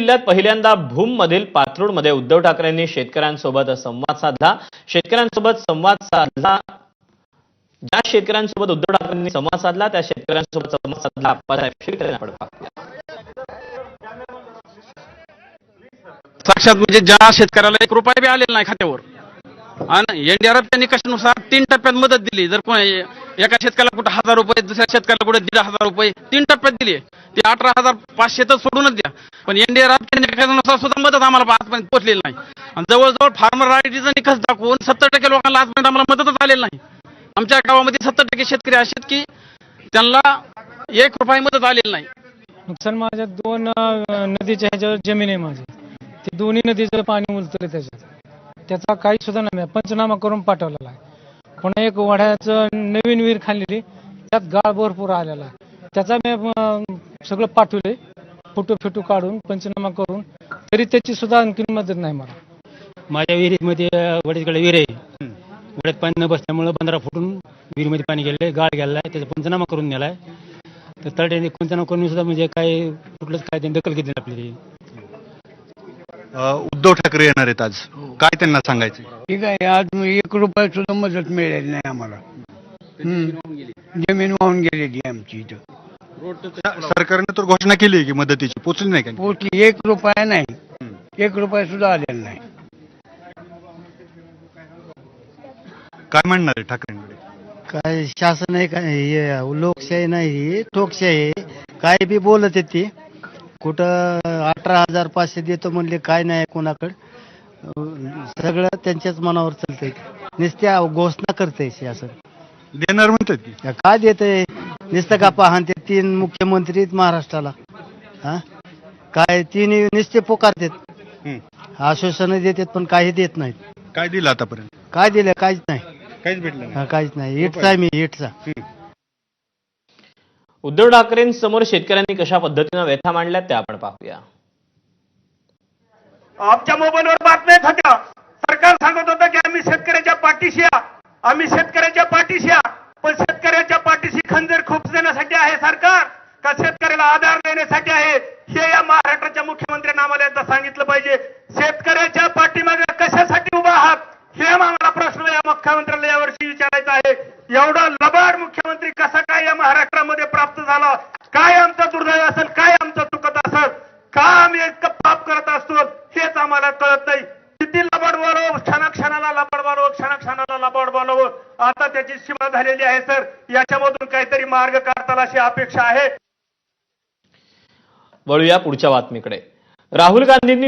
जिल्ह्यात पहिल्यांदा भूममधील पाथरूडमध्ये उद्धव ठाकरेंनी शेतकऱ्यांसोबत संवाद साधला। ज्या शेतकऱ्यांसोबत उद्धव ठाकरेंनी संवाद साधला त्या शेतकऱ्यांसोबत संवाद साधला आप्पासाहेब शेतकरी आपण पाहूया। साक्षात म्हणजे ज्या शेतकऱ्याला 1 रुपया बी आलेला नाही खात्यावर आणि एनडीआरएफच्या निकषानुसार 3 टप्प्यात मदत दिली। जर कोणी एका शेतकऱ्याला कुठे 1000 रुपये, दुसऱ्या शेतकऱ्याला कुठे 1500 रुपये 3 टप्प्यात दिली, ते 18,500 तर सोडूनच द्या, पण एनडीआरएफच्या निकषानुसार सुद्धा मदत आम्हाला आजपर्यंत पोहोचलेली नाही। आणि जवळजवळ फार्मर रायटीचा निकष दाखवून 70% लोकांना आजपर्यंत आम्हाला मदतच आलेली नाही। आमच्या गावामध्ये 70% शेतकरी असे की त्यांना 1 रुपया मदत आलेली नाही। नुकसान माझ्या 2 नदीच्या ह्याच्यावर जमीन आहे माझी, ते दोन्ही नदीचं पाणी उलटलं त्याचा काही सुद्धा नाही, पंचनामा करून पाठवलेला आहे। पुन्हा एक वड्याचं नवीन विहीर खाल्लेली, त्यात गाळ भरपूर आलेला आहे, त्याचा मी सगळं पाठवले, फोटो काढून पंचनामा करून, तरी त्याची सुद्धा आणखी मदत नाही मला। माझ्या विहिरीमध्ये वड्याकडे विहीर आहे, वड्यात पाणी न बसल्यामुळे 15 फुटून विहिरीमध्ये पाणी गेले, गाळ गेलाय, त्याचा पंचनामा करून नेलाय। तर तळट्याने पंचनामा करून सुद्धा म्हणजे काय कुठलंच काय त्यांनी दखल घेतली आपली। उद्धव ठाकरे येणार आहेत आज, काय त्यांना सांगायचं? ठीक आहे, आज 1 रुपया सुद्धा मदत मिळाली नाही आम्हाला। जमीन वाहून गेलेली आमची इथं। सरकारने तर घोषणा केली की मदतीची, पोचली नाही का? पोचली 1 रुपया नाही, 1 रुपया सुद्धा आलेला नाही। काय म्हणणार आहे ठाकरेंकडे? काय शासन आहे, काय लोकशाही नाही, ठोकशाही आहे, काय बी बोलत येते। कुठं 18,500 देतो म्हणले, काय नाही कोणाकडे, सगळं त्यांच्याच मनावर चालतंय, नुसत्या घोषणा करते शासन। देणार म्हणतात की काय देतंय, नुसतं का पाहन ते 3 मुख्यमंत्री आहेत महाराष्ट्राला, हा काय 3 नुसते पोकारतात, आश्वासनं देतात पण काही देत नाहीत। काय दिलं आतापर्यंत? काय दिलं? काहीच नाही, काहीच भेटलं नाही। काहीच नाही। इटचा आहे मी, इटचा। उद्धव ठाकरेंसमोर शेतकऱ्यांनी कशा पद्धतीने व्यथा मांडल्या त्या आपण पाहूया। आमच्या मोबाईलवर बातम्या येत होत्या, सरकार सांगत होतं की आम्ही शेतकऱ्याच्या पाठीशी आहे, आम्ही शेतकऱ्याच्या पाठीशी आहे, पण शेतकऱ्याच्या पाठीशी खंजर खुपसण्यासाठी आहे सरकार का शेतकऱ्याला आधार देण्यासाठी आहे? हे या महाराष्ट्राच्या मुख्यमंत्र्यांना आम्हाला एकदा सांगितलं पाहिजे। शेतकऱ्याच्या पाठीमागे कशासाठी उभा आहात हे आम्हाला प्रश्न या मुख्यमंत्र्याला यावर्षी विचारायचा आहे। एवढा लबाड मुख्यमंत्री कसा काय या महाराष्ट्रामध्ये प्राप्त झाला? काय आमचं दुर्दैव असेल, काय आमचं चुकत असेल, का आम्ही इतकं पाप करत असतो हेच आम्हाला कळत नाही। किती लबाड बोलावं, क्षणाक्षणाला लबाड बोलावं, क्षणाक्षणाला लबाड बोलावं, आता त्याची सीमा झालेली आहे सर। याच्यामधून काहीतरी मार्ग काढताना अशी अपेक्षा आहे। वळूया पुढच्या बातमीकडे। राहुल गांधींनी